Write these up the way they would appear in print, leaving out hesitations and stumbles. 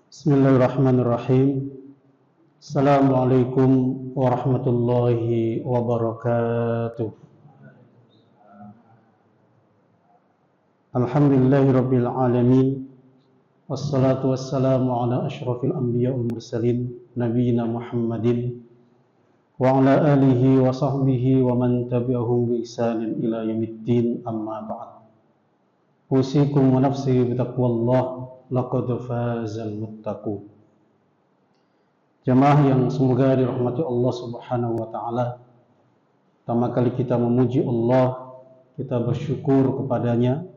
Bismillahirrahmanirrahim. Assalamualaikum warahmatullahi wabarakatuh. Alhamdulillahirabbil alamin. Wassalatu wassalamu ala asyrafil anbiya wal mursalin nabiyina Muhammadin wa ala alihi wa sahbihi wa man tabi'ahum bi ihsanin ila yaumiddin, amma ba'd. Usikum wa nafsi bi taqwallah, laqad fazal muttaqun. Jamaah yang semoga dirahmati Allah Subhanahu wa taala. Pertama kali kita memuji Allah, kita bersyukur kepadanya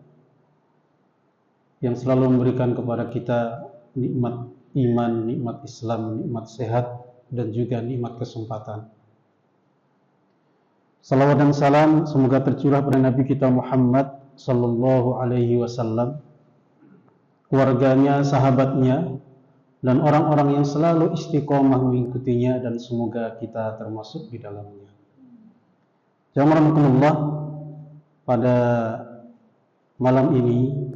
yang selalu memberikan kepada kita nikmat iman, nikmat Islam, nikmat sehat, dan juga nikmat kesempatan. Salawat dan salam semoga tercurah pada Nabi kita Muhammad sallallahu alaihi wasallam, keluarganya, sahabatnya, dan orang-orang yang selalu istiqomah mengikutinya, dan semoga kita termasuk di dalamnya. Jazakumullah, pada malam ini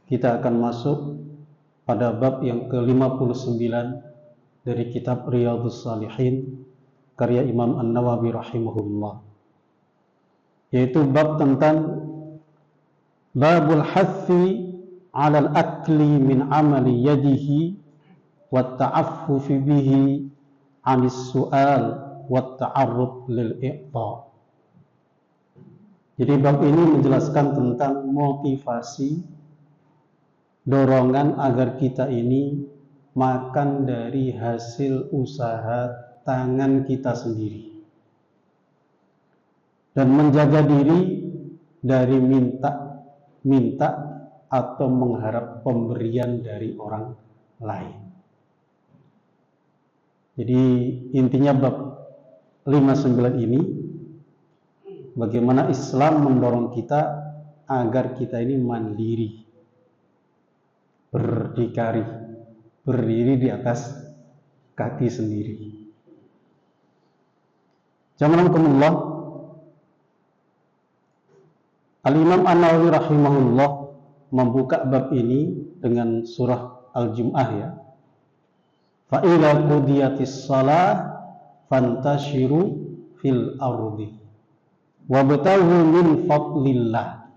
kita akan masuk pada bab yang ke-59 dari kitab Riyadhus Shalihin karya Imam An-Nawawi rahimahullah, yaitu bab tentang babul hathi alal akli min amali yadihi wa ta'affufi bihi anis su'al wa ta'arrud lil iqta. Jadi bab ini menjelaskan tentang motivasi, dorongan agar kita ini makan dari hasil usaha tangan kita sendiri, dan menjaga diri dari minta atau mengharap pemberian dari orang lain. Jadi intinya bab 59 ini bagaimana Islam mendorong kita agar kita ini mandiri, berdikari, berdiri di atas kaki sendiri. Jazakumullah. Al-Imam An-Nawawi rahimahullah membuka bab ini dengan surah Al-Jum'ah, ya. Fa idza qudiyatis shalah fantashiru fil ardi wabtaghu min fadlillah.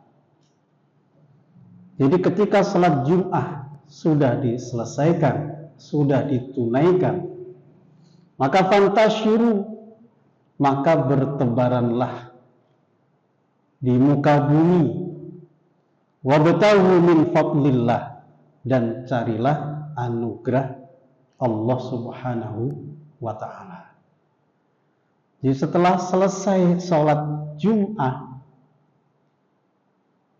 Jadi ketika salat Jum'ah sudah diselesaikan, sudah ditunaikan, maka fantashiru, maka bertebaranlah di muka bumi, wabtaghu min fadlillah, dan carilah anugerah Allah Subhanahu wa ta'ala. Jadi setelah selesai sholat Jum'ah,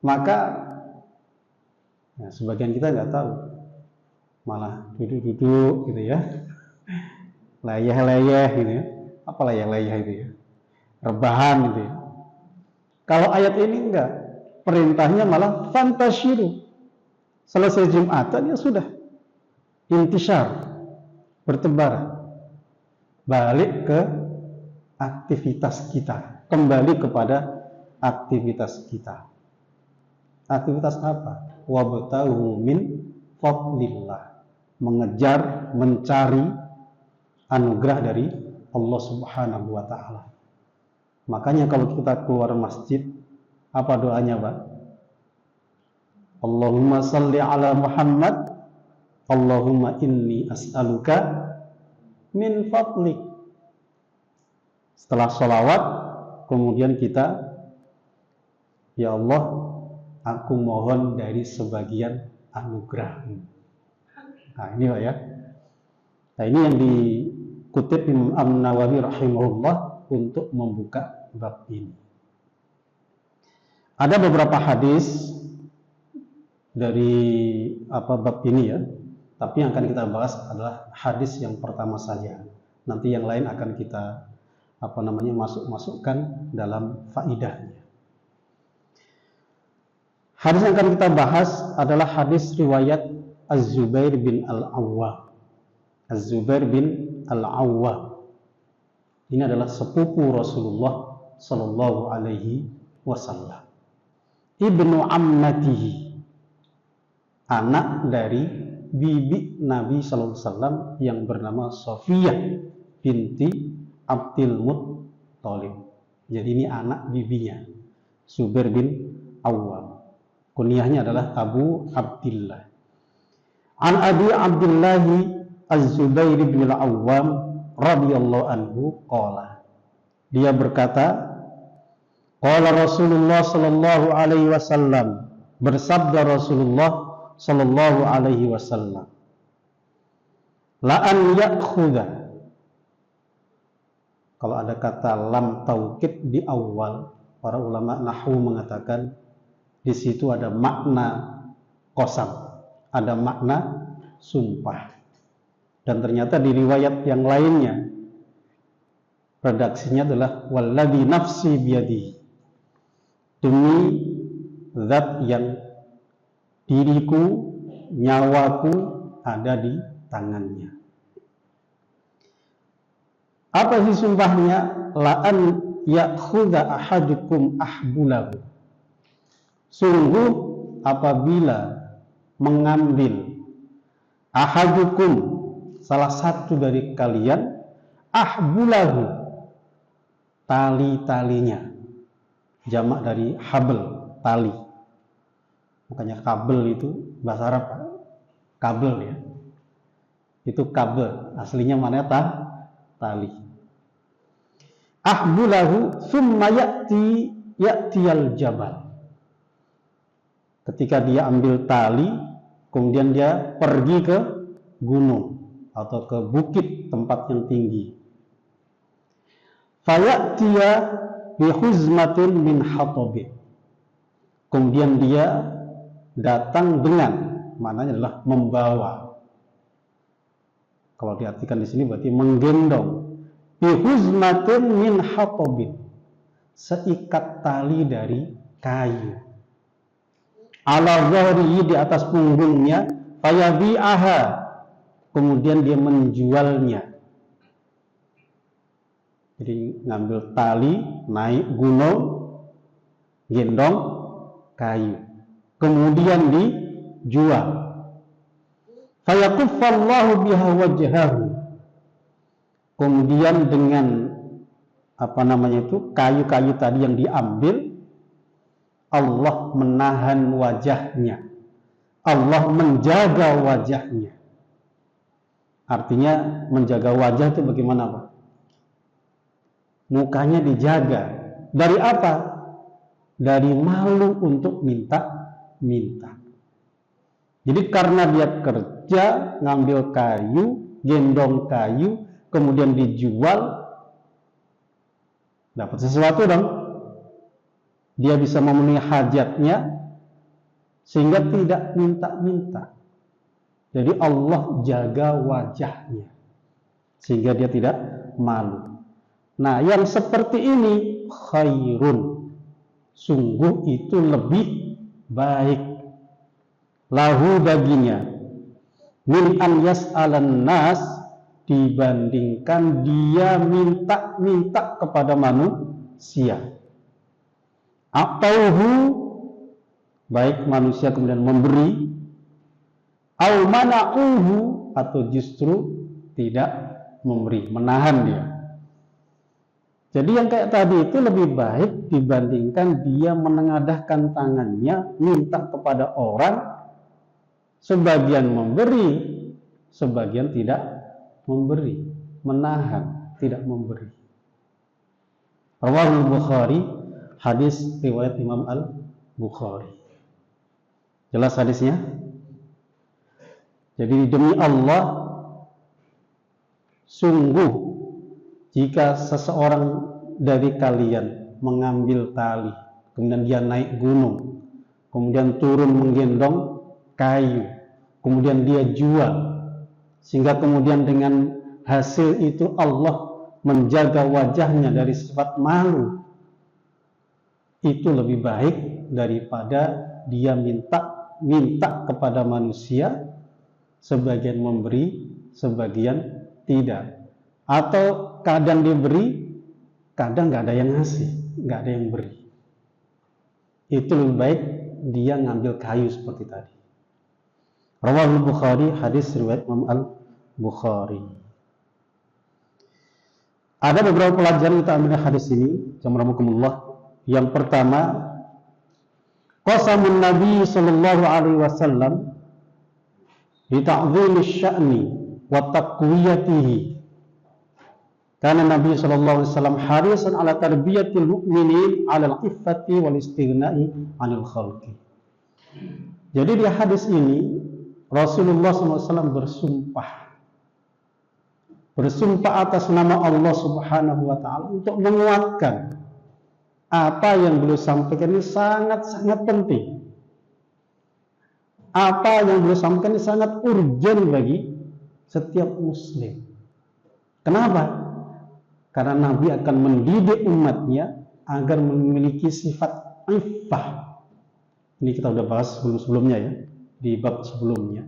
maka sebagian kita nggak tahu, malah duduk-duduk gitu ya, leyeh-leyeh gitu ya. Apa leyeh-leyeh itu ya? Rebahan gitu ya. Kalau ayat ini enggak, perintahnya malah fantashiru. Selesai Jumatan ya sudah, intishar, bertebar, balik ke aktivitas kita, kembali kepada aktivitas kita. Aktivitas apa? Wabtaghu min fadlillah, mengejar, mencari anugerah dari Allah Subhanahu wa ta'ala. Makanya kalau kita keluar masjid, apa doanya, Pak? Allahumma salli ala Muhammad, Allahumma inni as'aluka min fadlik. Setelah sholawat, kemudian kita, ya Allah, aku mohon dari sebagian anugerah. Nah ini, Pak, ya. Nah ini yang dikutip Imam An-Nawawi rahimahullah untuk membuka bab ini. Ada beberapa hadis dari bab ini, ya. Tapi yang akan kita bahas adalah hadis yang pertama saja. Nanti yang lain akan kita masukkan dalam faidahnya. Hadis yang akan kita bahas adalah hadis riwayat Az-Zubair bin Al-Awwam. Az-Zubair bin Al-Awwam ini adalah sepupu Rasulullah sallallahu alaihi wasallam. Ibnu ammatihi, anak dari bibi Nabi Sallallahu Alaihi Wasallam yang bernama Sofiyah binti Abdul Muttalib. Jadi ini anak bibinya, Zubair bin Awwam. Kunyahnya adalah Abu Abdillah. An Abi Abdillah Az-Zubair bin Al-Awwam radhiyallahu anhu qala. Dia berkata, qala Rasulullah sallallahu alaihi wasallam, bersabda Rasulullah sallallahu alaihi wasallam, la an ya'khudha. Kalau ada kata lam taukid di awal, para ulama nahwu mengatakan di situ ada makna qasam, ada makna sumpah. Dan ternyata di riwayat yang lainnya redaksinya adalah walladzi nafsi biyadihi, demi zat yang diriku, nyawaku ada di tangannya. Apa sih sumpahnya? La'an ya'khudha ahadukum ahbulahu. Sungguh apabila mengambil ahadukum, salah satu dari kalian, ahbulahu, tali-talinya, jamak dari habl, tali. Makanya kabel itu bahasa Arab kabel ya. Itu kabel, aslinya mana tali. Ahbulahu summa ya'tiyal jabal. Ketika dia ambil tali, kemudian dia pergi ke gunung atau ke bukit tempat yang tinggi. Fayatiya bihuzmatin min hatabin. Kemudian dia datang dengan, maknanya adalah membawa. Kalau diartikan di sini berarti menggendong. Bihuzmatin min hatabin, seikat tali dari kayu. Ala zahrihi, di atas punggungnya, fayabi'aha, kemudian dia menjualnya. Jadi ngambil tali, naik gunung, gendong kayu, kemudian dijual. Fayakuffallahu biha wajhahu, kemudian dengan kayu-kayu tadi yang diambil, Allah menahan wajahnya, Allah menjaga wajahnya. Artinya menjaga wajah itu bagaimana Pak? Mukanya dijaga. Dari apa? Dari malu untuk minta. Jadi karena dia kerja, ngambil kayu, gendong kayu, kemudian dijual, dapat sesuatu dong. Dia bisa memenuhi hajatnya sehingga tidak minta-minta. Jadi Allah jaga wajahnya sehingga dia tidak malu. Nah, yang seperti ini khairun, sungguh itu lebih baik, lahu baginya, min an yas'alan nas, dibandingkan dia minta-minta kepada manusia. Atauhu, baik manusia kemudian memberi, au mana'uhu, atau justru tidak memberi, menahan dia. Jadi yang kayak tadi itu lebih baik dibandingkan dia menengadahkan tangannya minta kepada orang, sebagian memberi, sebagian tidak memberi, menahan, tidak memberi. Rawahul Bukhari, hadis riwayat Imam Al-Bukhari. Jelas hadisnya? Jadi demi Allah, sungguh jika seseorang dari kalian mengambil tali, kemudian dia naik gunung, kemudian turun menggendong kayu, kemudian dia jual, sehingga kemudian dengan hasil itu Allah menjaga wajahnya dari sifat malu, itu lebih baik daripada dia minta kepada manusia, sebagian memberi, sebagian tidak. Atau kadang diberi, kadang nggak ada yang ngasih, nggak ada yang beri. Itu lebih baik dia ngambil kayu seperti tadi. Rawahul Bukhari, hadis riwayat Imam Al-Bukhari. Ada beberapa pelajaran kita ambil hadis ini, jazakumullah. Yang pertama, qasamun Nabi sallallahu alaihi wasallam bi ta'dhimi sya'ni wa taqwiyatihi. Karena Nabi sallallahu alaihi wasallam harisan ala tarbiyatil mu'minin 'ala al-iffati wal istighna'i 'anil khalqi. Jadi di hadis ini Rasulullah SAW bersumpah atas nama Allah Subhanahu wa Ta'ala untuk menguatkan apa yang beliau sampaikan ini sangat-sangat penting. Apa yang beliau sampaikan ini sangat urgen bagi setiap muslim. Kenapa? Karena Nabi akan mendidik umatnya agar memiliki sifat iffah. Ini kita udah bahas sebelumnya ya, di bab sebelumnya.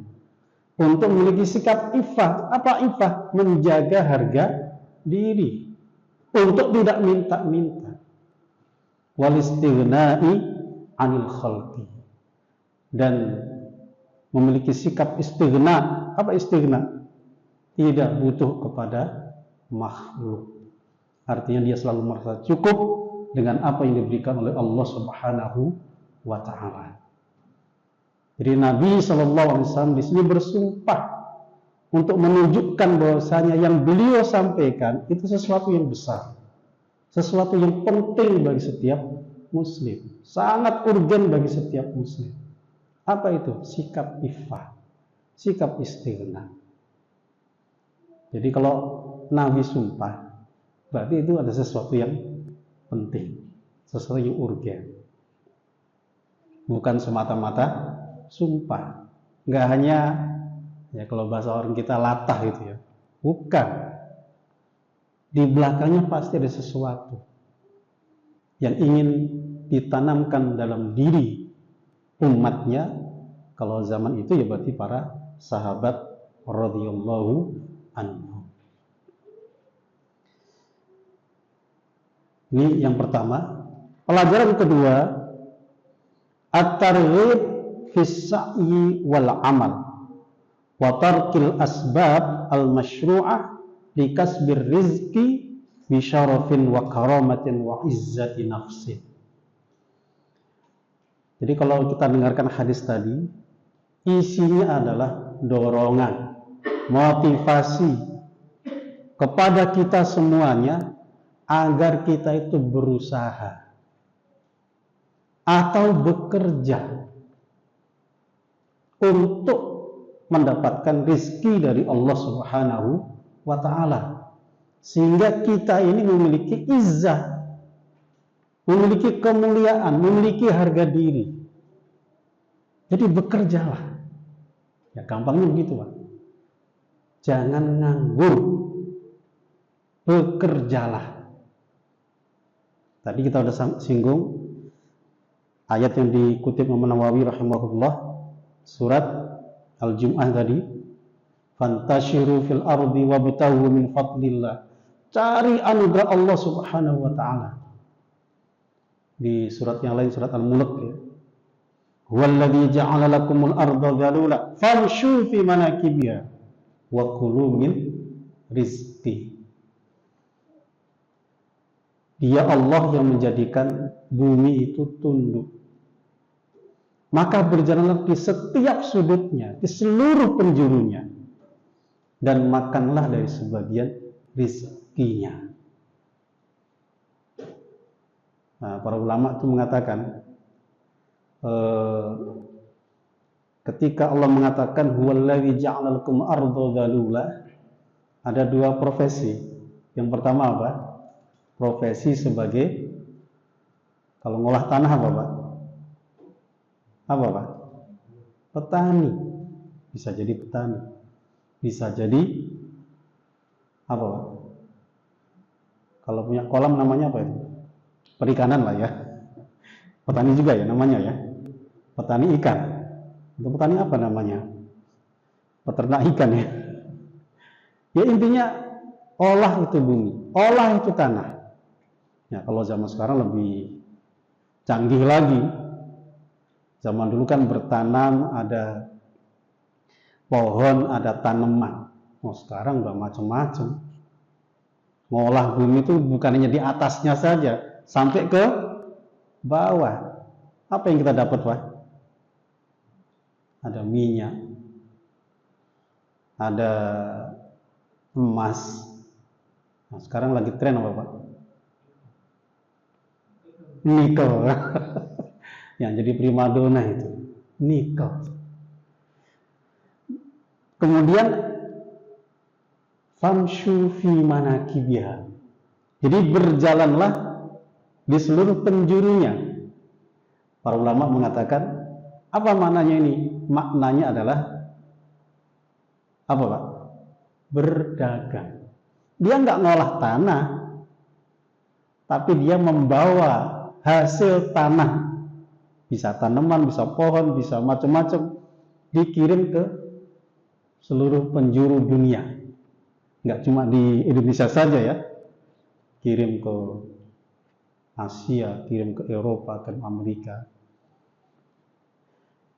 Untuk memiliki sikap iffah. Apa iffah? Menjaga harga diri. Untuk tidak minta-minta. Wal istighna'i 'anil khalqi. Dan memiliki sikap istighna. Apa istighna? Tidak butuh kepada makhluk. Artinya dia selalu merasa cukup dengan apa yang diberikan oleh Allah Subhanahu wa Ta'ala. Jadi Nabi SAW di sini bersumpah untuk menunjukkan bahwasanya yang beliau sampaikan itu sesuatu yang besar, sesuatu yang penting bagi setiap muslim, sangat urgen bagi setiap muslim. Apa itu? Sikap iffah, sikap istighna. Jadi kalau Nabi sumpah, berarti itu ada sesuatu yang penting, sesuatu yang urgen. Bukan semata-mata sumpah. Nggak hanya, ya kalau bahasa orang kita latah gitu ya. Bukan. Di belakangnya pasti ada sesuatu yang ingin ditanamkan dalam diri umatnya. Kalau zaman itu ya berarti para sahabat radhiyallahu anhu. Ini yang pertama. Pelajaran kedua, at-targhib fis sa'yi wal amal wa tarkil asbab al-masyru'ah li kasbir rizqi bi syarafin wa karamatin wa izzati nafsin. Jadi kalau kita dengarkan hadis tadi, isinya adalah dorongan, motivasi kepada kita semuanya agar kita itu berusaha atau bekerja untuk mendapatkan rizki dari Allah Subhanahu wa Ta'ala, sehingga kita ini memiliki izzah, memiliki kemuliaan, memiliki harga diri. Jadi bekerjalah. Ya gampangnya begitu Pak. Jangan nganggur, bekerjalah. Tadi kita sudah singgung ayat yang dikutip Imam Nawawi rahimahullah, surat Al-Jum'ah tadi, fantashiru fil ardi wabtaghu min fadlillah. Cari anugerah Allah Subhanahu wa Ta'ala. Di surat yang lain, surat Al-Mulk ya. Huwallazi ja'ala lakumul arda dhalula famshu fi manakibiha wa kulu min rizqi. Dia Allah yang menjadikan bumi itu tunduk. Maka berjalanlah di setiap sudutnya, di seluruh penjurunya, dan makanlah dari sebagian rizkinya. Nah, para ulama itu mengatakan, ketika Allah mengatakan huwallazi ja'ala lakum arda dhalula, ada dua profesi. Yang pertama apa? Profesi sebagai, kalau ngolah tanah apa Pak? Apa Pak? Petani. Bisa jadi petani. Bisa jadi apa Pak? Kalau punya kolam namanya apa itu? Perikanan lah ya. Petani juga ya namanya ya. Petani ikan. Untuk petani apa namanya? Peternak ikan ya. Ya intinya olah itu bumi, olah itu tanah. Ya kalau zaman sekarang lebih canggih lagi. Zaman dulu kan bertanam ada pohon, ada tanaman. Oh, sekarang udah macam-macam. Ngolah bumi itu bukan hanya di atasnya saja, sampai ke bawah. Apa yang kita dapat, Pak? Ada minyak, ada emas. Nah, sekarang lagi tren apa, Pak? Nikel. Yang jadi primadona itu nikel. Kemudian famshu fi manakibiha. Jadi berjalanlah di seluruh penjurunya. Para ulama mengatakan, apa maknanya ini? Maknanya adalah apa, Pak? Berdagang. Dia nggak ngolah tanah, tapi dia membawa hasil tanah. Bisa tanaman, bisa pohon, bisa macam-macam, dikirim ke seluruh penjuru dunia. Nggak cuma di Indonesia saja ya, kirim ke Asia, kirim ke Eropa, ke Amerika.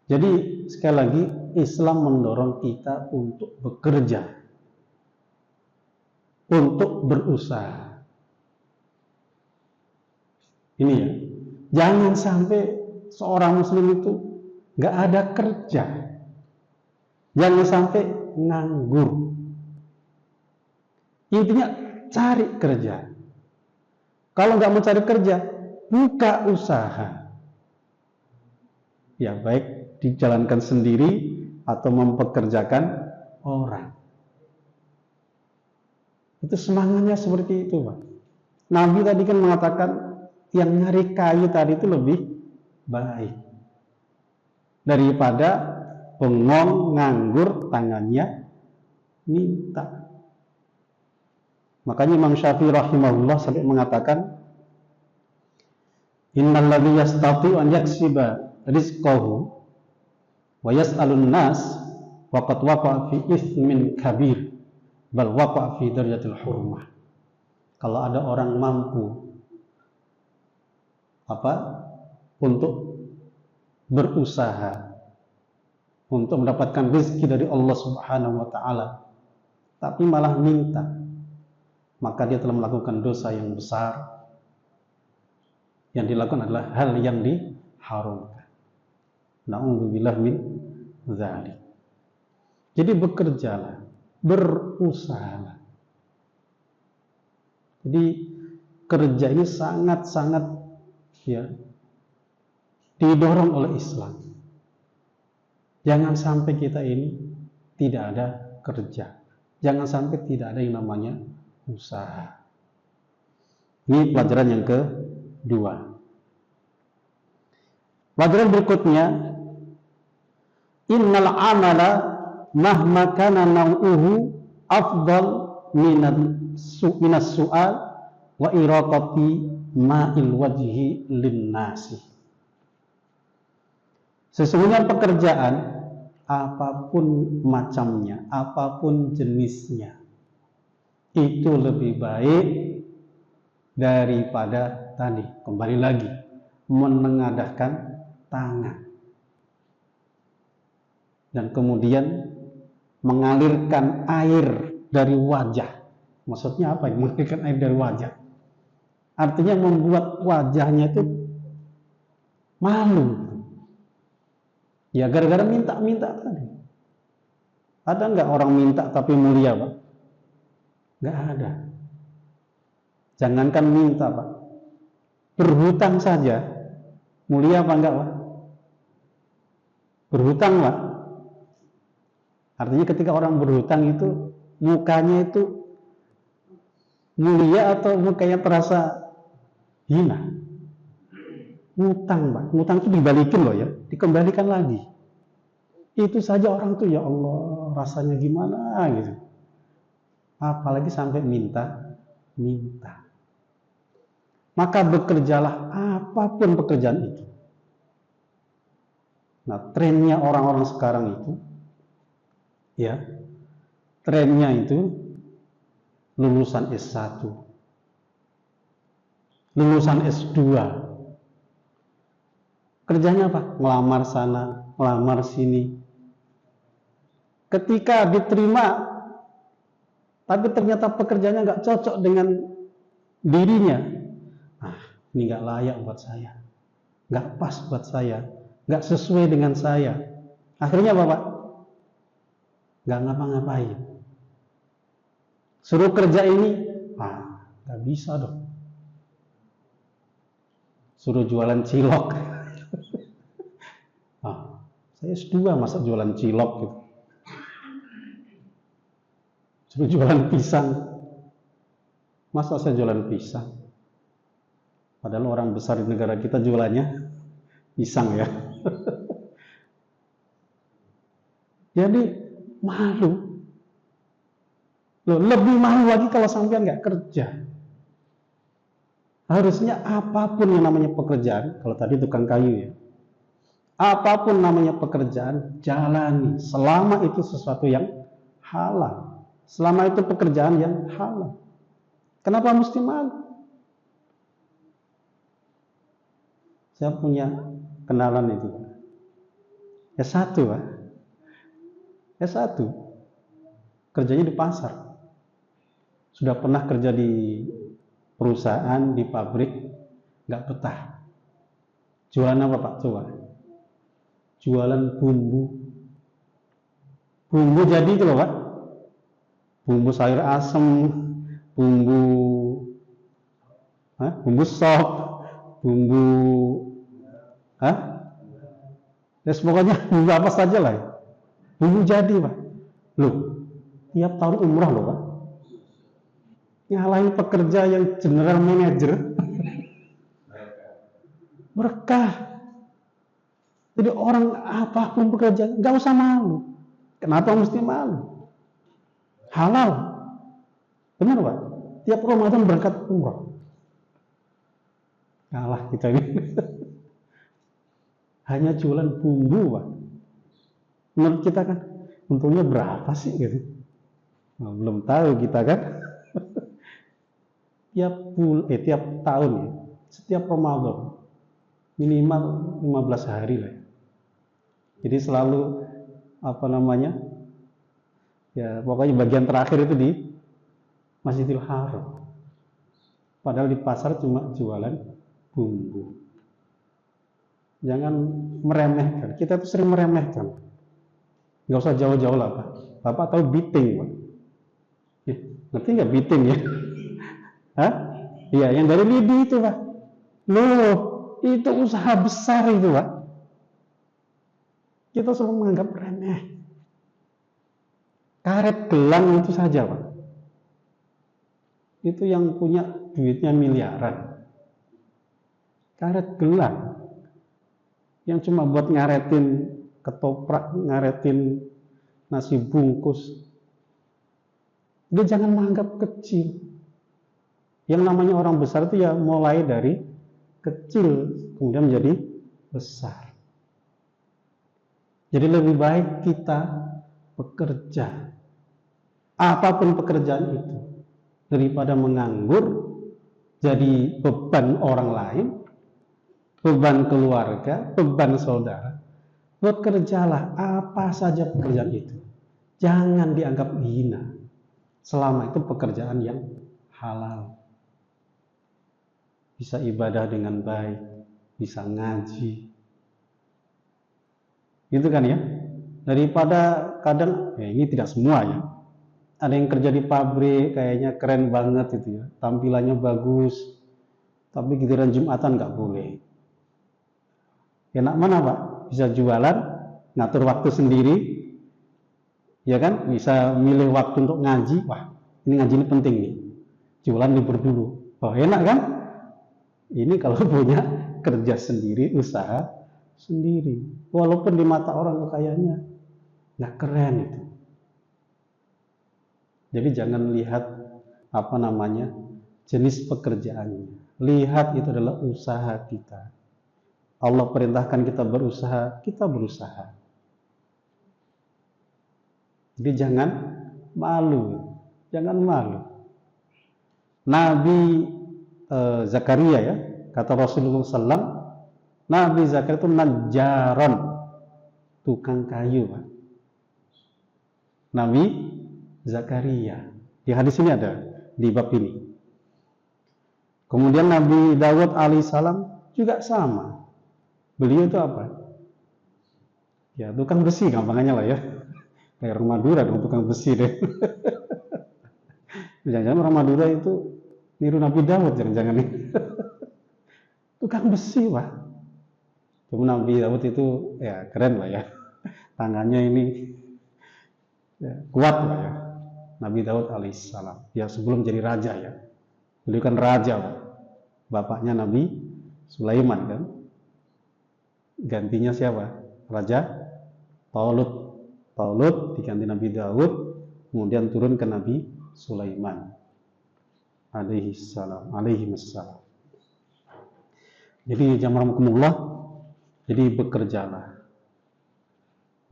Jadi sekali lagi, Islam mendorong kita untuk bekerja, untuk berusaha. Ini ya, jangan sampai seorang muslim itu nggak ada kerja, jangan sampai nganggur. Intinya cari kerja. Kalau nggak mau cari kerja, buka usaha. Ya baik dijalankan sendiri atau mempekerjakan orang. Itu semangatnya seperti itu, Pak. Nabi tadi kan mengatakan yang nyari kayu tadi itu lebih baik daripada bengong nganggur tangannya minta. Makanya Imam Syafi'i rahimahullah sampai mengatakan, innal ladzi yastati'u an yaksiba rizqahu wa yas'alun nas wa qad waqa'a fi itsmin kabir bal waqa'a fi darajatil hurmah. Kalau ada orang mampu untuk berusaha untuk mendapatkan rezeki dari Allah Subhanahu wa taala, tapi malah minta, maka dia telah melakukan dosa yang besar. Yang dilakukan adalah hal yang diharamkan. Na'udzubillah min dzalik. Jadi bekerjalah, berusahalah. Jadi kerja ini sangat-sangat ya didorong oleh Islam. Jangan sampai kita ini tidak ada kerja. Jangan sampai tidak ada yang namanya usaha. Ini pelajaran yang kedua. Pelajaran berikutnya, innal amala mahma kana nau'uhu afdal minas su'al wa iraqati ma'il wajhi linnasi. Sesungguhnya pekerjaan apapun macamnya, apapun jenisnya, itu lebih baik daripada tadi, kembali lagi, menengadahkan tangan dan kemudian mengalirkan air dari wajah. Maksudnya apa? Mengalirkan air dari wajah artinya membuat wajahnya itu malu. Ya gara-gara minta-minta tadi. Ada nggak orang minta tapi mulia, Pak? Nggak ada. Jangankan minta, Pak. Berhutang saja mulia apa enggak, Pak? Berhutang, Pak. Artinya ketika orang berhutang itu mukanya itu mulia atau mukanya terasa hina? Ngutang, Pak. Ngutang itu dibalikin loh ya, dikembalikan lagi. Itu saja orang tuh ya Allah rasanya gimana gitu. Apalagi sampai minta. Maka bekerjalah apapun pekerjaan itu. Nah, trennya orang-orang sekarang itu ya, trennya itu lulusan S1, lulusan S2. Kerjanya apa? Ngelamar sana, ngelamar sini. Ketika diterima, tapi ternyata pekerjaannya nggak cocok dengan dirinya. Ah, ini nggak layak buat saya, nggak pas buat saya, nggak sesuai dengan saya. Akhirnya apa, Pak? Nggak ngapa-ngapain. Suruh kerja ini, nggak bisa dong. Suruh jualan cilok. Saya S2 masa jualan cilok gitu. Suruh jualan pisang. Masa saya jualan pisang? Padahal orang besar di negara kita jualannya pisang ya. Jadi malu. Loh, lebih malu lagi kalau sampean nggak kerja. Harusnya apapun yang namanya pekerjaan, kalau tadi tukang kayu ya, apapun namanya pekerjaan, jalani selama itu sesuatu yang halal. Selama itu pekerjaan yang halal. Kenapa mesti malu? Saya punya kenalan itu. S1, Pak. S1. Kerjanya di pasar. Sudah pernah kerja di perusahaan, di pabrik, nggak betah. Jualan apa, Pak? Coba. Jualan bumbu. Bumbu jadi itu loh, Pak. Bumbu sayur asem, bumbu sop, bumbu ya pokoknya bumbu apa saja lah. Bumbu jadi, Pak. Loh, tiap tahun umrah loh, Pak. Nyalain pekerja yang general manager. Berkah. Jadi orang apapun pekerjaan, nggak usah malu. Kenapa mesti malu? Halal. Benar, Pak? Tiap Ramadan berangkat umrah. Kalah kita ini. Hanya jualan bumbu, Pak. Menurut kita kan, untungnya berapa sih gitu? Nah, belum tahu kita kan. Tiap tahun ya, setiap Ramadan minimal 15 hari lah. Jadi selalu ya pokoknya bagian terakhir itu di Masjidil Haram. Padahal di pasar cuma jualan bumbu. Jangan meremehkan. Kita tuh sering meremehkan. Nggak usah jauh-jauh lah, Pak. Bapak tahu biting, Pak? Ya, ngerti nggak biting ya? Hah? Iya, yang dari lidi itu, Pak. Loh, itu usaha besar itu, Pak. Kita selalu menganggap remeh. Karet gelang itu saja, Pak. Itu yang punya duitnya miliaran. Karet gelang yang cuma buat ngaretin ketoprak, ngaretin nasi bungkus. Dia jangan menganggap kecil. Yang namanya orang besar itu ya mulai dari kecil kemudian menjadi besar. Jadi lebih baik kita bekerja, apapun pekerjaan itu, daripada menganggur jadi beban orang lain, beban keluarga, beban saudara. Bekerjalah apa saja pekerjaan itu. Jangan dianggap hina. Selama itu pekerjaan yang halal. Bisa ibadah dengan baik, bisa ngaji. Gitu kan ya? Daripada kadang, ini tidak semua ya. Ada yang kerja di pabrik, kayaknya keren banget itu ya. Tampilannya bagus, tapi giliran Jumatan nggak boleh. Enak mana, Pak? Bisa jualan, ngatur waktu sendiri, ya kan? Bisa milih waktu untuk ngaji. Wah, ini ngaji ini penting nih. Jualan libur dulu. Oh, enak kan? Ini kalau punya kerja sendiri, usaha sendiri. Walaupun di mata orang kayaknya nggak keren itu. Jadi jangan lihat jenis pekerjaannya. Lihat itu adalah usaha kita. Allah perintahkan kita berusaha, kita berusaha. Jadi jangan malu, jangan malu. Nabi Zakaria ya, kata Rasulullah SAW, Nabi Zakaria itu najjaron, tukang kayu, Pak. Nabi Zakaria. Di hadis ini ada di bab ini. Kemudian Nabi Daud alaihissalam juga sama. Beliau itu apa? Ya tukang besi gampangannya lah ya. Kayak orang Madura dong, tukang besi deh. Jangan-jangan orang Madura itu niru Nabi Daud, jangan-jangan nih. Tukang besi, Pak. Cuma Nabi Daud itu ya keren lah ya. Tangannya ini ya, kuat lah ya. Nabi Daud alaihissalam. Ya sebelum jadi raja ya. Beliau kan raja, Pak. Bapaknya Nabi Sulaiman kan. Gantinya siapa? Raja Talut. Talut diganti Nabi Daud, kemudian turun ke Nabi Sulaiman alaihi wassalam. Jadi jamarakumullah, jadi bekerjalah,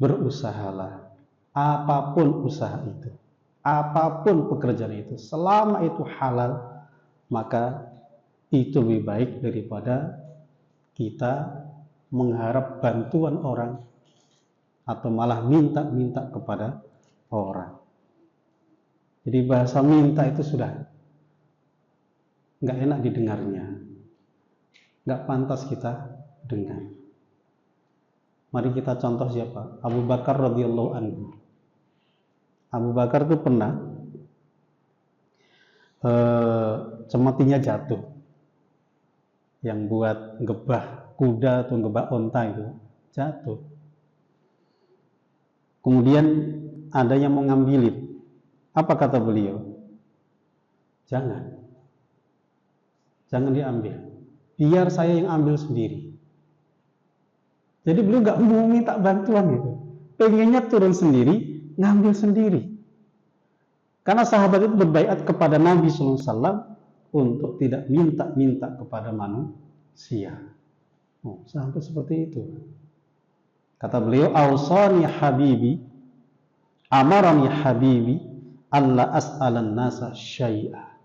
berusahalah, apapun usaha itu, apapun pekerjaan itu, selama itu halal, maka itu lebih baik daripada kita mengharap bantuan orang atau malah minta-minta kepada orang. Jadi bahasa minta itu sudah nggak enak didengarnya, nggak pantas kita dengar. Mari kita contoh siapa? Abu Bakar radhiyallahu anhu. Abu Bakar itu pernah cemetinya jatuh, yang buat gebah kuda atau gebah onta itu jatuh. Kemudian ada yang mau ngambilin. Apa kata beliau? Jangan diambil. Biar saya yang ambil sendiri. Jadi beliau nggak mau minta bantuan gitu. Pengennya turun sendiri, ngambil sendiri. Karena sahabat itu berbaiat kepada Nabi SAW untuk tidak minta-minta kepada manusia. Oh, sampai seperti itu. Kata beliau, "Ausani habibi, amarani habibi, alla as'alan nasa syai'a."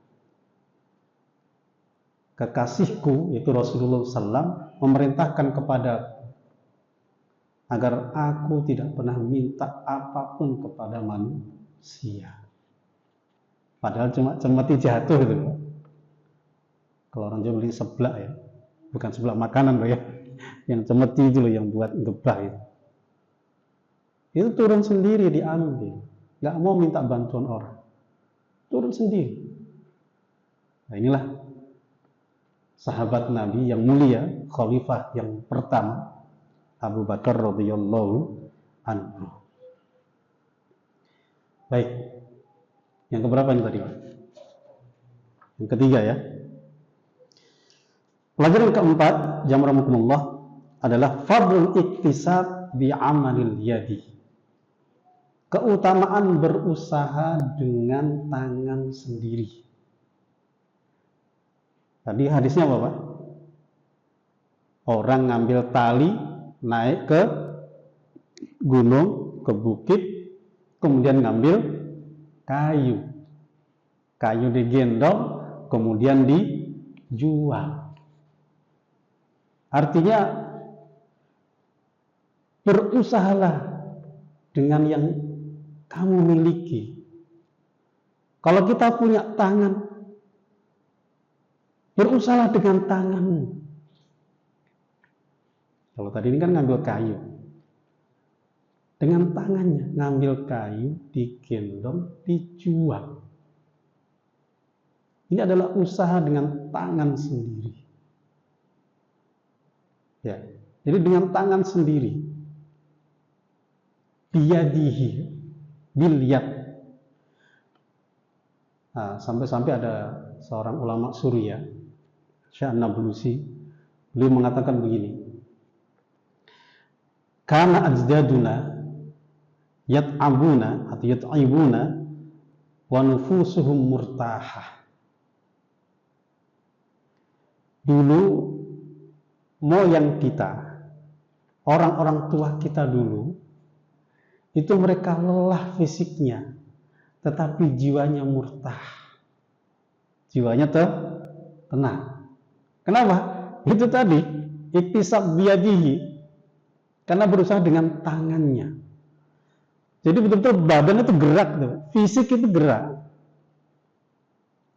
Kekasihku, yaitu Rasulullah SAW, memerintahkan kepada agar aku tidak pernah minta apapun kepada manusia. Padahal cuma cemeti jatuh itu. Kalau orang Jawa beli seblak ya, bukan seblak makanan loh ya, yang cemeti itu loh yang buat gebah itu. Itu turun sendiri diambil, nggak mau minta bantuan orang, turun sendiri. Nah inilah sahabat Nabi yang mulia, khalifah yang pertama, Abu Bakar radhiyallahu anhu. Baik, yang keberapa ini tadi, Pak? Yang ketiga ya. Pelajaran keempat, jamarakumullah, adalah fadlul iktisab bi amalil yadi. Keutamaan berusaha dengan tangan sendiri. Tadi hadisnya apa, Pak? Orang ngambil tali, naik ke gunung, ke bukit, kemudian ngambil kayu. Kayu digendong, kemudian dijual. Artinya, berusahalah dengan yang kamu miliki. Kalau kita punya tangan, berusahalah dengan tanganmu. Kalau tadi ini kan ngambil kayu, dengan tangannya ngambil kayu, digendong, dijual. Ini adalah usaha dengan tangan sendiri. Ya, jadi dengan tangan sendiri. Biyadihi, bilyad. Nah, sampai-sampai ada seorang ulama Suriah, Syekh Nablusi, beliau mengatakan begini. Kana ajdaduna yat'abuna atau yat'ibuna wa nufusuhum murtahah. Dulu moyang kita, orang-orang tua kita dulu, itu mereka lelah fisiknya, tetapi jiwanya murtah. Jiwanya tenang. Kenapa? Itu tadi, iktisab biyadihi. Karena berusaha dengan tangannya. Jadi betul-betul badan itu gerak tuh, fisik itu gerak.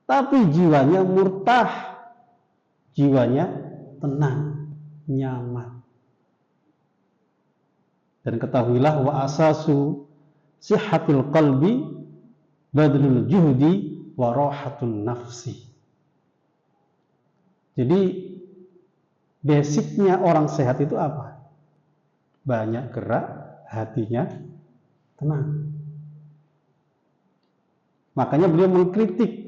Tapi jiwanya murtah, jiwanya tenang, nyaman. Dan ketahuilah wa asasu sihhatil qalbi badlul juhdi wa rahatun nafsi. Jadi basicnya orang sehat itu apa? Banyak gerak, hatinya tenang. Makanya beliau mengkritik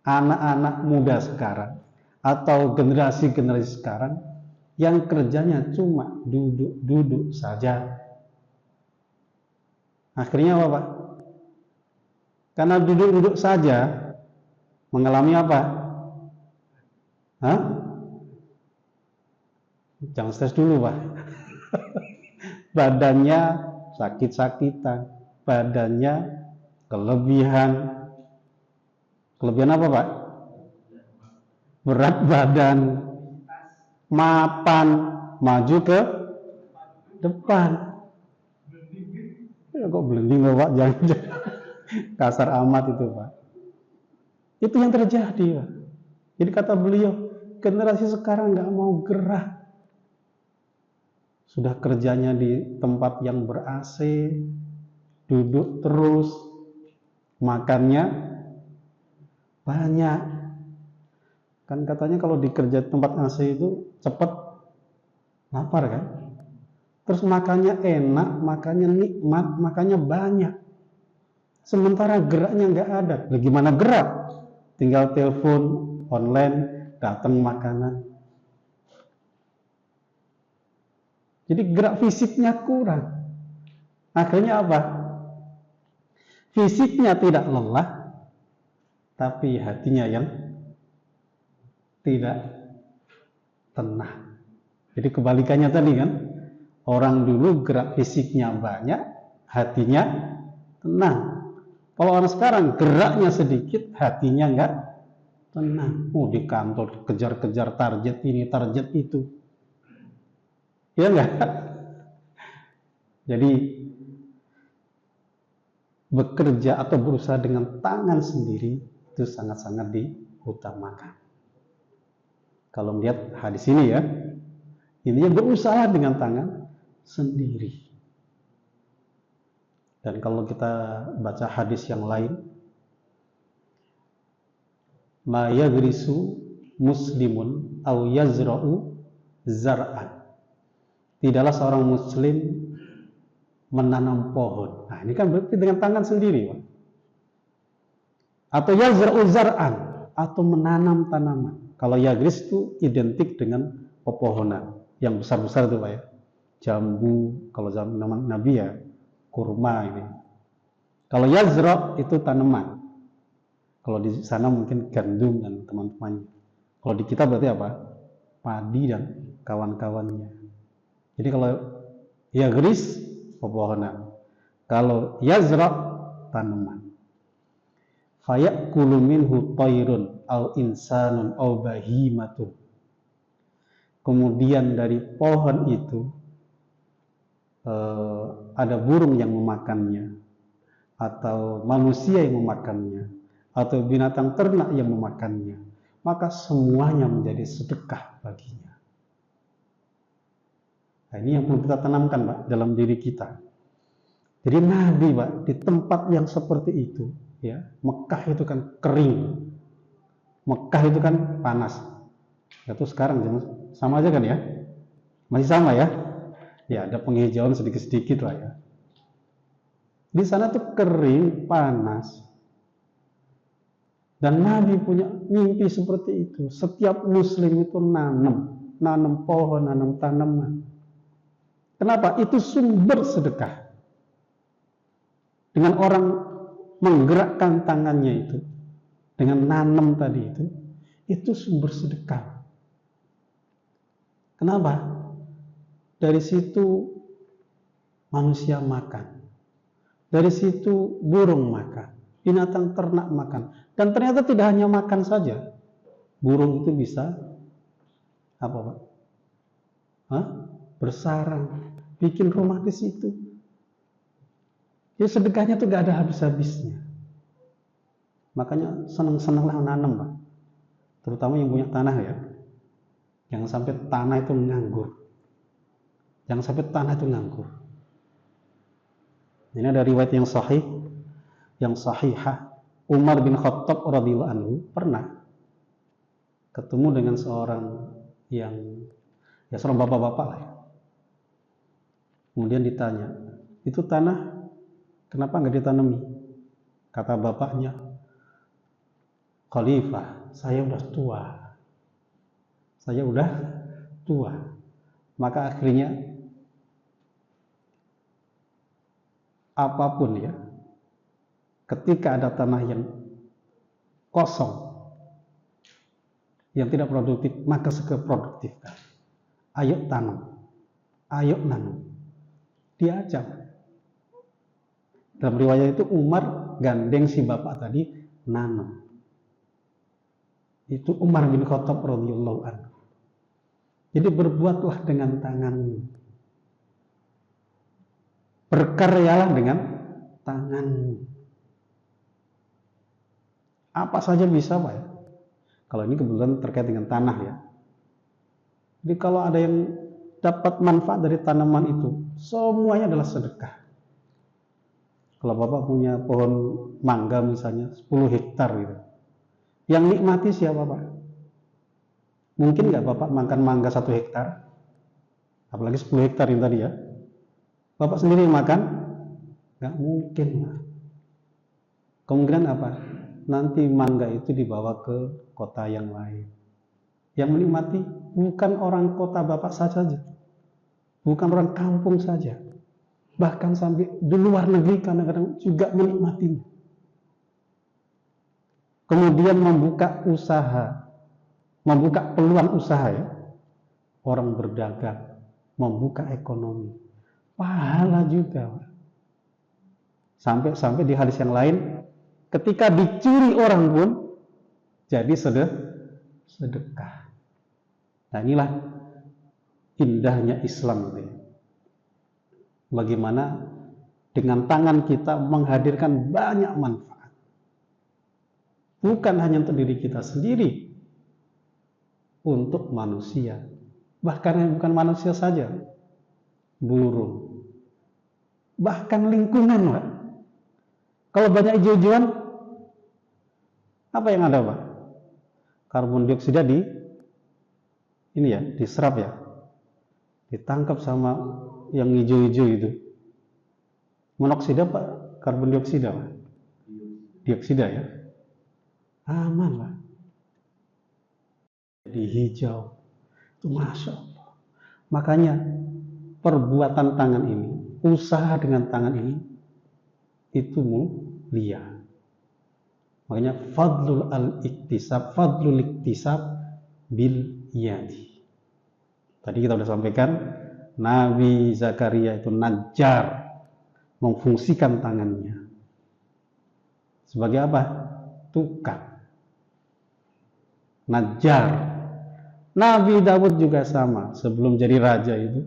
anak-anak muda sekarang atau generasi-generasi sekarang yang kerjanya cuma duduk-duduk saja. Akhirnya apa, Pak? Karena duduk-duduk saja mengalami apa? Hah? Jangan stres dulu, Pak. Badannya sakit-sakitan, badannya kelebihan apa, Pak? Berat badan, mapan, maju ke depan. Ya, kok blending, Pak? Jangan kasar amat itu, Pak. Itu yang terjadi, Pak. Jadi kata beliau, generasi sekarang nggak mau gerak. Sudah kerjanya di tempat yang ber-AC, duduk terus, makannya banyak. Kan katanya kalau dikerja tempat AC itu cepat lapar kan? Terus makannya enak, makannya nikmat, makannya banyak. Sementara geraknya nggak ada. Bagaimana gerak? Tinggal telepon online, datang makanan. Jadi gerak fisiknya kurang. Akhirnya apa? Fisiknya tidak lelah, tapi hatinya yang tidak tenang. Jadi kebalikannya tadi kan, orang dulu gerak fisiknya banyak, hatinya tenang. Kalau orang sekarang geraknya sedikit, hatinya enggak tenang. Di kantor kejar-kejar target ini, target itu. Ya enggak? Jadi bekerja atau berusaha dengan tangan sendiri itu sangat-sangat diutamakan. Kalau melihat hadis ini ya, intinya berusaha dengan tangan sendiri. Dan kalau kita baca hadis yang lain, ma yagrisu muslimun aw yazra'u zar'an. Tidaklah seorang muslim menanam pohon. Nah, ini kan berarti dengan tangan sendiri, Pak. Atau yazra'u zar'an, atau menanam tanaman. Kalau yagris itu identik dengan pepohonan yang besar-besar itu, Pak ya. Jambu, kalau zaman Nabi ya kurma ini. Kalau yazra' itu tanaman. Kalau di sana mungkin gandum dan teman-temannya. Kalau di kita berarti apa? Padi dan kawan-kawannya. Jadi kalau yagris pepohonan, kalau yazra tanaman. Fayakulu minhu tayrun au insanun au bahimatun. Kemudian dari pohon itu ada burung yang memakannya, atau manusia yang memakannya, atau binatang ternak yang memakannya, maka semuanya menjadi sedekah baginya. Nah, ini yang perlu kita tanamkan, Pak, dalam diri kita. Jadi Nabi, Pak, di tempat yang seperti itu, ya, Mekah itu kan kering, Mekah itu kan panas. Itu sekarang sama aja kan ya? Masih sama ya? Ya, ada penghijauan sedikit-sedikit lah ya. Di sana tuh kering, panas. Dan Nabi punya mimpi seperti itu. Setiap muslim itu nanam pohon, nanam tanaman. Kenapa? Itu sumber sedekah. Dengan orang menggerakkan tangannya itu, dengan nanam tadi itu sumber sedekah. Kenapa? Dari situ manusia makan. Dari situ burung makan, binatang ternak makan. Dan ternyata tidak hanya makan saja. Burung itu bisa apa, Pak? Bersarang, bikin rumah di situ. Ya sedekahnya tuh gak ada habis-habisnya. Makanya senang-senanglah nanam, Pak. Terutama yang punya tanah ya. Jangan sampai tanah itu nganggur. Jangan sampai tanah itu nganggur. Ini ada riwayat yang sahih, yang sahihah. Umar bin Khattab radhiyallahu anhu pernah ketemu dengan seorang yang ya seorang bapak-bapak lah ya. Kemudian ditanya, itu tanah kenapa nggak ditanami? Kata bapaknya, Khalifah, saya udah tua. Saya udah tua. Maka akhirnya apapun ya, ketika ada tanah yang kosong, yang tidak produktif, maka segera produktifkan. Ayo tanam, ayo nanam. Diajak. Dalam riwayat itu Umar gandeng si bapak tadi nanam. Itu Umar bin Khattab radhiyallahu anhu. Jadi berbuatlah dengan tanganmu. Berkaryalah dengan tanganmu. Apa saja bisa, Pak ya. Kalau ini kebetulan terkait dengan tanah ya. Jadi kalau ada yang dapat manfaat dari tanaman itu, semuanya adalah sedekah. Kalau Bapak punya pohon mangga misalnya 10 hektar gitu. Yang nikmati siapa, Pak? Mungkin nggak Bapak makan mangga 1 hektar? Apalagi 10 hektar yang tadi ya. Bapak sendiri makan? Nggak mungkin, Pak. Kemungkinan apa? Nanti mangga itu dibawa ke kota yang lain. Yang menikmati bukan orang kota Bapak saja. Bukan orang kampung saja. Bahkan sampai di luar negeri kadang-kadang juga menikmatinya. Kemudian membuka usaha, membuka peluang usaha ya. Orang berdagang, membuka ekonomi. Pahala juga. Sampai di hadis yang lain, ketika dicuri orang pun jadi sedekah. Nah inilah indahnya Islam itu. Bagaimana dengan tangan kita menghadirkan banyak manfaat. Bukan hanya untuk diri kita sendiri, untuk manusia. Bahkan yang bukan manusia saja, burung. Bahkan lingkungan, Pak. Kalau banyak hijau-hijauan, apa yang ada, Pak? Karbon dioksida ini ya, diserap ya. Ditangkap sama yang hijau-hijau itu. Monoksida Pak, karbon dioksida Pak. Dioksida ya. Aman Pak. Jadi hijau. Itu Masya Allah. Makanya perbuatan tangan ini, usaha dengan tangan ini, itu mulia. Makanya fadlul iktisab bil yadi. Tadi kita sudah sampaikan, Nabi Zakaria itu najjar, memfungsikan tangannya. Sebagai apa? Tukang. Najjar. Nabi Daud juga sama, sebelum jadi raja itu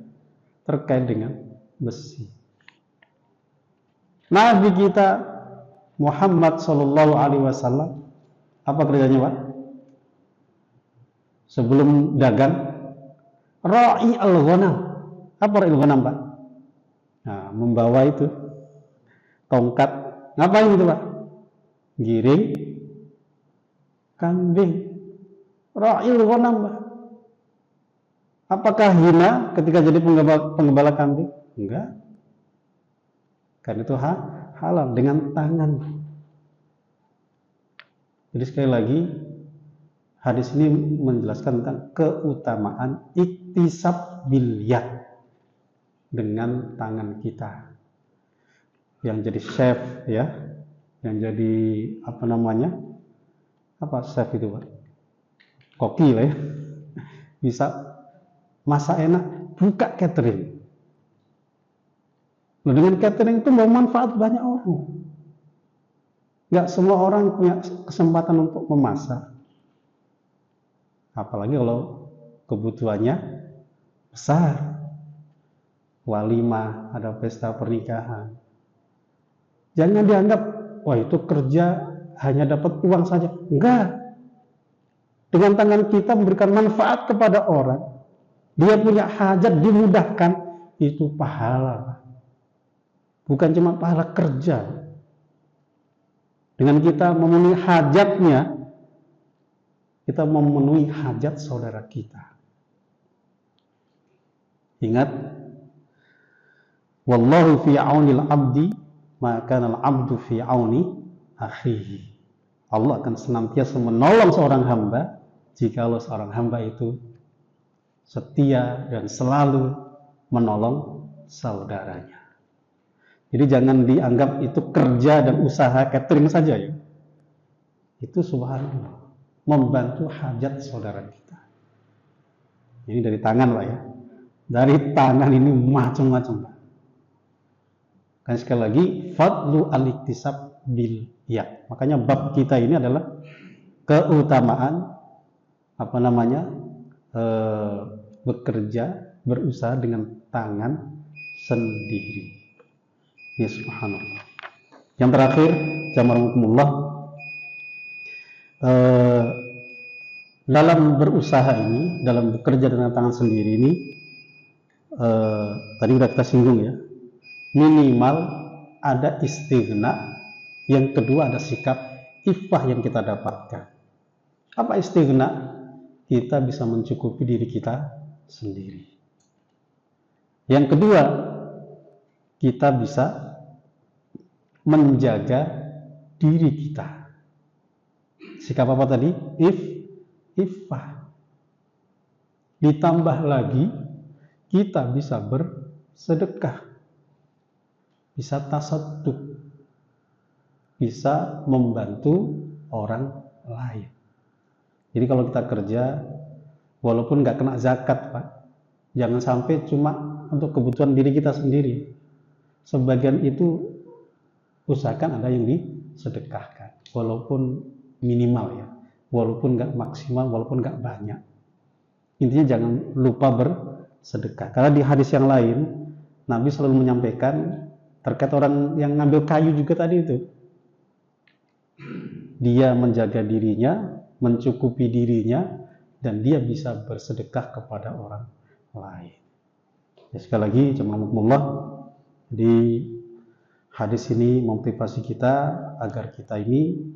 terkait dengan besi. Nabi kita Muhammad Shallallahu Alaihi Wasallam apa kerjanya Pak? Sebelum dagang, ra'i al-ghanam. Apa ra'i al-ghanam Pak? Nah, membawa itu tongkat. Ngapain itu Pak? Giring kambing. Ra'i al-ghanam Pak. Apakah hina ketika jadi penggembala kambing? Enggak. Karena itu halal dengan tangan. Jadi sekali lagi hadis ini menjelaskan tentang keutamaan iktisab bil yad, dengan tangan kita. Yang jadi chef ya, yang jadi apa namanya? Apa chef itu Pak? Koki lah ya. Bisa masak enak, buka catering. Nah, dengan catering itu mau manfaat banyak orang. Nggak semua orang punya kesempatan untuk memasak. Apalagi kalau kebutuhannya besar. Walimah, ada pesta pernikahan. Jangan dianggap, wah itu kerja hanya dapat uang saja. Enggak. Dengan tangan kita memberikan manfaat kepada orang, dia punya hajat dimudahkan, itu pahala. Bukan cuma pahala kerja. Dengan kita memenuhi hajatnya, kita memenuhi hajat saudara kita. Ingat, wallahu fi aunil abdi, maka al-abdu fi auni akhihi. Allah akan senantiasa menolong seorang hamba jikalau seorang hamba itu setia dan selalu menolong saudaranya. Jadi jangan dianggap itu kerja dan usaha catering saja ya. Itu subhanallah, membantu hajat saudara kita. Ini dari tangan Pak ya. Dari tangan ini macam-macam Pak. Kan sekali lagi, fadlu al-iktisab bil ya. Makanya bab kita ini adalah keutamaan bekerja, berusaha dengan tangan sendiri. Ya subhanallah. Yang terakhir, jazakumullah, dalam berusaha ini, dalam bekerja dengan tangan sendiri ini, tadi sudah kita singgung ya, minimal ada istighna, yang kedua ada sikap iffah yang kita dapatkan. Apa istighna? Kita bisa mencukupi diri kita sendiri. Yang kedua, kita bisa menjaga diri kita. Sikap apa tadi? Iffah. Ditambah lagi, kita bisa bersedekah, bisa tasadduq, bisa membantu orang lain. Jadi kalau kita kerja, walaupun nggak kena zakat Pak, jangan sampai cuma untuk kebutuhan diri kita sendiri. Sebagian itu usahakan ada yang disedekahkan, walaupun minimal ya, walaupun nggak maksimal, walaupun nggak banyak. Intinya jangan lupa bersedekah. Karena di hadis yang lain, Nabi selalu menyampaikan terkait orang yang ngambil kayu juga tadi itu. Dia menjaga dirinya, mencukupi dirinya, dan dia bisa bersedekah kepada orang lain. Ya, sekali lagi, jazakumullah, di hadis ini memotivasi kita agar kita ini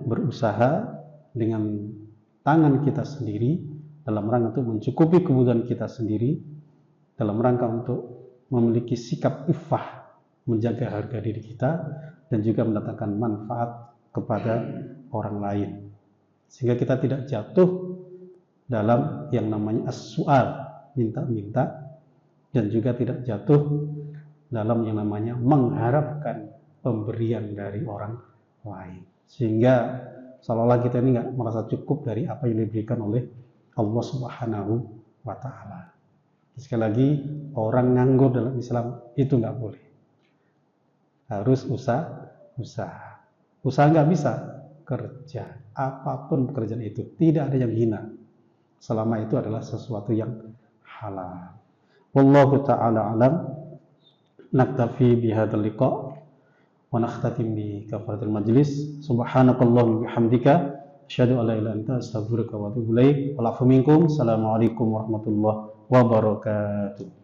berusaha dengan tangan kita sendiri dalam rangka untuk mencukupi kebutuhan kita sendiri, dalam rangka untuk memiliki sikap iffah, menjaga harga diri kita, dan juga mendatangkan manfaat kepada orang lain, sehingga kita tidak jatuh dalam yang namanya as-su'al, minta-minta, dan juga tidak jatuh dalam yang namanya mengharapkan pemberian dari orang lain, sehingga seolah-olah kita ini nggak merasa cukup dari apa yang diberikan oleh Allah Subhanahu wa Ta'ala. Sekali lagi, orang nganggur dalam Islam itu nggak boleh, harus usaha. Usaha nggak bisa, kerja, apapun pekerjaan itu, tidak ada yang hina selama itu adalah sesuatu yang halal. Wallahu ta'ala alam. Naktafi bihadzal liqa wa nakhtatim bi kafaratil majlis. Subhanakallahumma bihamdika asyhadu an la ilaha illa anta astaghfiruka wa atubu ilaik. Wal afu minkum. Assalamualaikum warahmatullahi wabarakatuh.